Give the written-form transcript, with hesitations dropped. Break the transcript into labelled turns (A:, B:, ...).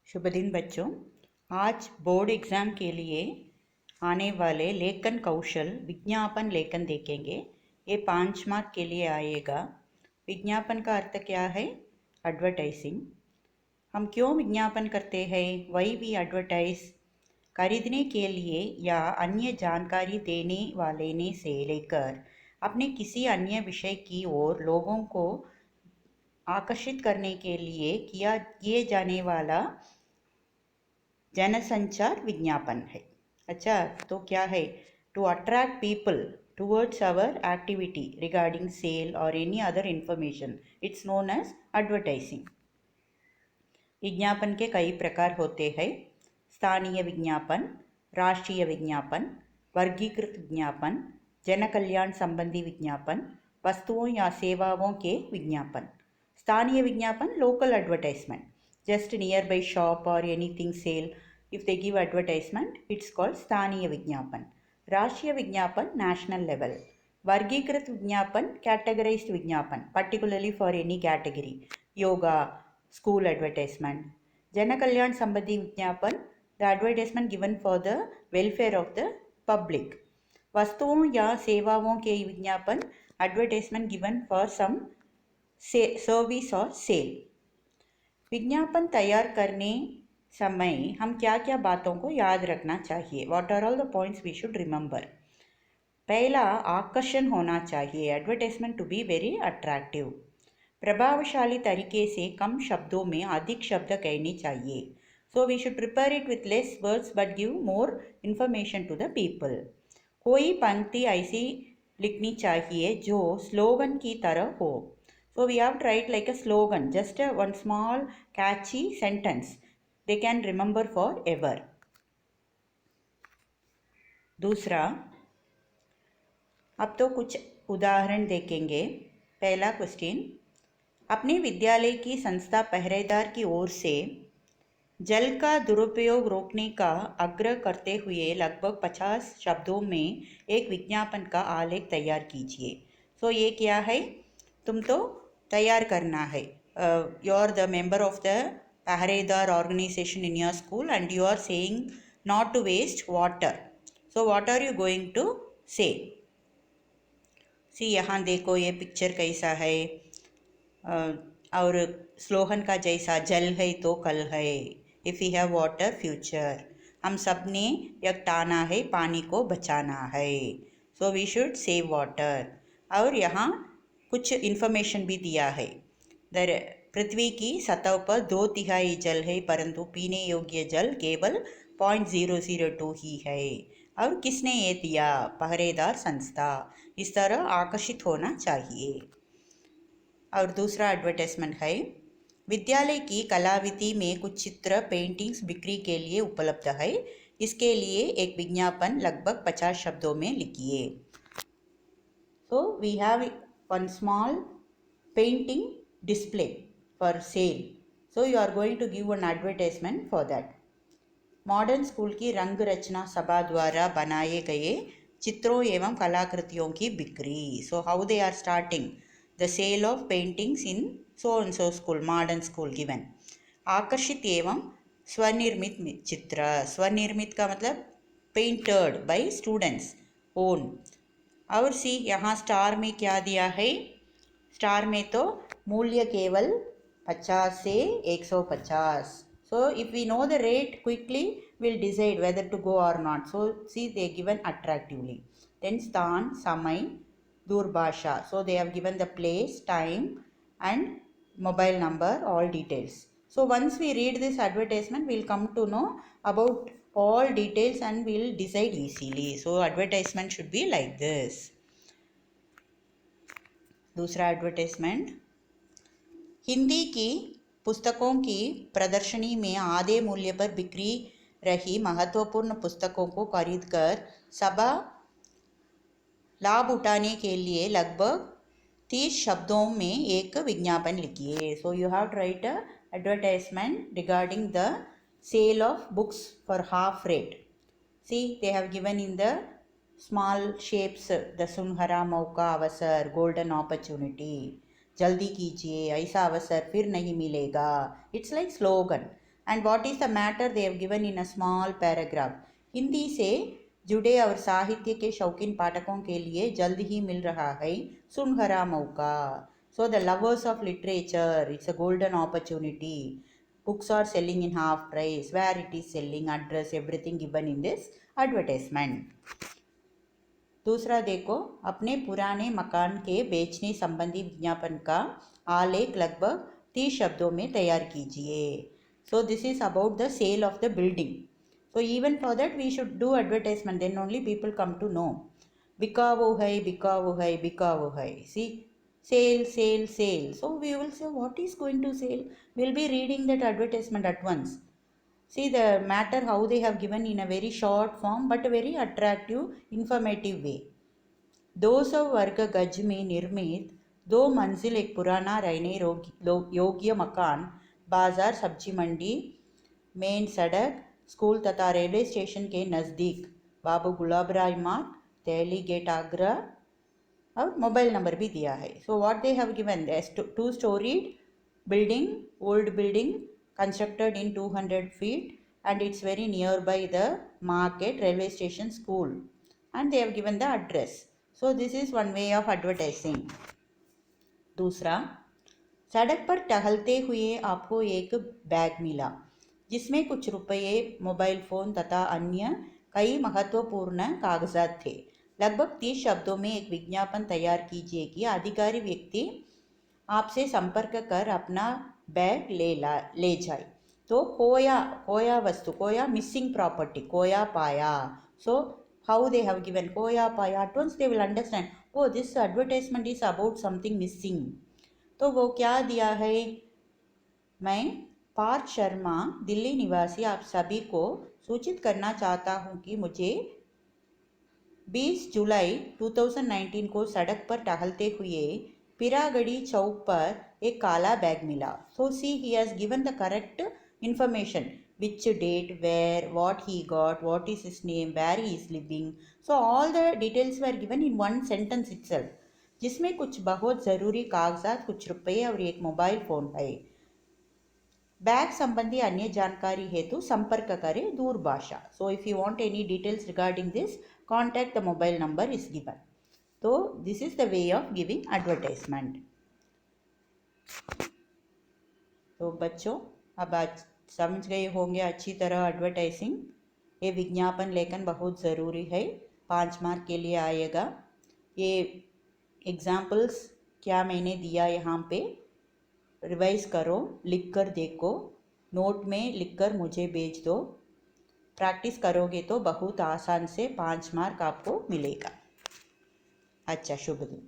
A: शुभ दिन बच्चों। आज बोर्ड एग्ज़ाम के लिए आने वाले लेखन कौशल विज्ञापन लेखन देखेंगे। ये 5 मार्क के लिए आएगा। विज्ञापन का अर्थ क्या है? एडवर्टाइजिंग। हम क्यों विज्ञापन करते हैं? Why we advertise? खरीदने के लिए या अन्य जानकारी देने वाले ने से लेकर अपने किसी अन्य विषय की ओर लोगों को आकर्षित करने के लिए किए जाने वाला जनसंचार विज्ञापन है। अच्छा, तो क्या है? To attract people towards our activity regarding sale or any other information, it's known as advertising. विज्ञापन के कई प्रकार होते हैं। स्थानीय विज्ञापन, राष्ट्रीय विज्ञापन, वर्गीकृत विज्ञापन, जन कल्याण संबंधी विज्ञापन, वस्तुओं या सेवाओं के विज्ञापन। स्थानीय विज्ञापन, local advertisement, just nearby shop or anything sale, if they give advertisement, it's called स्थानीय विज्ञापन। राष्ट्रीय विज्ञापन, national level। वर्गीकृत विज्ञापन, categorized विज्ञापन, particularly for any category, yoga, school advertisement। जन कल्याण संबंधी विज्ञापन, the advertisement given for the welfare of the public। वस्तुओं या सेवाओं के विज्ञापन, advertisement given for some service or sale। विज्ञापन तैयार करने समय हम क्या क्या बातों को याद रखना चाहिए? What are all the points we should remember? पहला, आकर्षण होना चाहिए। Advertisement to be very attractive. प्रभावशाली तरीके से कम शब्दों में अधिक शब्द कहने चाहिए। So we should prepare it with less words but give more information to the people. कोई पंक्ति ऐसी लिखनी चाहिए जो स्लोगन की तरह हो। So we have to write like a slogan, just one small catchy sentence they can remember forever. दूसरा, अब तो कुछ उदाहरण देखेंगे। पहला क्वेश्चन, अपने विद्यालय की संस्था पहरेदार की ओर से जल का दुरुपयोग रोकने का आग्रह करते हुए लगभग 50 शब्दों में एक विज्ञापन का आलेख तैयार कीजिए। सो ये क्या है? तुम तो तैयार करना है। You are the member of the Pehredar organization in your school and you are saying not to waste water. So what are you going to say? See, यहाँ देखो ये पिक्चर कैसा है, और स्लोगन का जैसा, जल है तो कल है, if you have water future. हम सब ने एक ठाना है, पानी को बचाना है। So we should save water. और यहाँ कुछ इन्फॉर्मेशन भी दिया है। पृथ्वी की सतह पर 2/3 जल है, परंतु पीने योग्य जल केवल 0.002 ही है। और किसने ये दिया? पहरेदार संस्था। इस तरह आकर्षित होना चाहिए। और दूसरा एडवर्टाइजमेंट है, विद्यालय की कलाविधि में कुछ चित्र पेंटिंग्स बिक्री के लिए उपलब्ध है। इसके लिए एक विज्ञापन लगभग 50 शब्दों में लिखिए। So we have one small painting display for sale, so you are going to give an advertisement for that। Modern school की रंग रचना सभा द्वारा बनाए गए चित्रों एवं कलाकृतियों की बिक्री। So how they are starting the sale of paintings in so and so school, modern school given. आकर्षित एवं स्वनिर्मित चित्र। स्वनिर्मित का मतलब पेंटेड बाय स्टूडेंट्स ओन। और सी, यहाँ स्टार में क्या दिया है? स्टार में तो मूल्य केवल 50 से 150। So if we know the rate quickly will decide whether to go or not. So see, they given attractively. Then स्थान, समय, दूरभाषा। So they have given the place, time and mobile number, all details. So once we read this advertisement, we'll come to know about all details and we'll decide easily. So advertisement should be like this. दूसरा advertisement, Hindi की पुस्तकों की प्रदर्शनी में आधे मूल्य पर बिक्री रही महत्वपूर्ण पुस्तकों को खरीदकर सभा लाभ उठाने के लिए लगभग 30 शब्दों में एक विज्ञापन लिखिए। So you have to write a advertisement regarding the sale of books for half rate. See, they have given in the small shapes the सुनहरा मौका, अवसर, गोल्डन अपॉर्चुनिटी, जल्दी कीजिए, ऐसा अवसर फिर नहीं मिलेगा। It's like slogan. and what is the matter they have given in a small paragraph. Hindi से जुड़े और साहित्य के शौकीन पाठकों के लिए जल्द ही मिल रहा है सुनहरा मौका. So the lovers of literature, it's a golden opportunity. Books are selling in half price, where it is selling, address, everything given in this advertisement. दूसरा देखो, अपने पुराने मकान के बेचने संबंधी विज्ञापन का आलेख लगभग 30 शब्दों में तैयार कीजिए. So this is about the sale of the building. So even for that we should do advertisement, then only people come to know. बिका वो है, बिका वो है, बिका वो है. See, sale, sale, sale. So we will say what is going to sell. We'll be reading that advertisement at once. See the matter how they have given in a very short form but a very attractive, informative way. 200 वर्ग गज में निर्मित 2 मंजिल एक पुराना रहने योग्य मकान, बाजार, सब्जी मंडी, मेन सड़क, स्कूल तथा रेलवे स्टेशन के नज़दीक, बाबू गुलाब राय मार्ग, दिल्ली गेट, आगरा, और मोबाइल नंबर भी दिया है. So what they have given, 2-storied building, old building, constructed in 200 feet, and it's very nearby the market, railway station, school, and they have given the address. So this is one way of advertising. दूसरा, सड़क पर टहलते हुए आपको एक bag मिला जिसमें कुछ रुपये, मोबाइल फ़ोन तथा अन्य कई महत्वपूर्ण कागजात थे. लगभग 30 शब्दों में एक विज्ञापन तैयार कीजिए कि अधिकारी व्यक्ति आपसे संपर्क कर अपना बैग ले जाए. तो खोया वस्तु, खोया मिसिंग प्रॉपर्टी, खोया पाया. सो how they have given खोया पाया, at once they will understand, oh this advertisement is about something missing. तो वो क्या दिया है, मैं पार्थ शर्मा, दिल्ली निवासी, आप सभी को सूचित करना चाहता हूँ कि मुझे 20 जुलाई 2019 को सड़क पर टहलते हुए पिरागड़ी चौक पर एक काला बैग मिला. So see, he has given the correct information, which date, where, what he got, what is his name, where he is living. So all the details were given in one sentence itself, जिसमें कुछ बहुत ज़रूरी कागजात, कुछ रुपये और एक mobile phone है. बैग संबंधी अन्य जानकारी हेतु संपर्क करें दूरभाषा. So if you want any details regarding this, contact the mobile number is given. तो this is the way of giving advertisement. तो बच्चों, अब आज समझ गए होंगे अच्छी तरह एडवर्टाइजिंग. ये विज्ञापन लेखन बहुत ज़रूरी है, 5 मार्क के लिए आएगा. ये एग्जाम्पल्स क्या मैंने दिया यहाँ पे रिवाइज करो, लिख कर देखो, नोट में लिख कर मुझे भेज दो. प्रैक्टिस करोगे तो बहुत आसान से 5 मार्क आपको मिलेगा. अच्छा, शुभ दिन.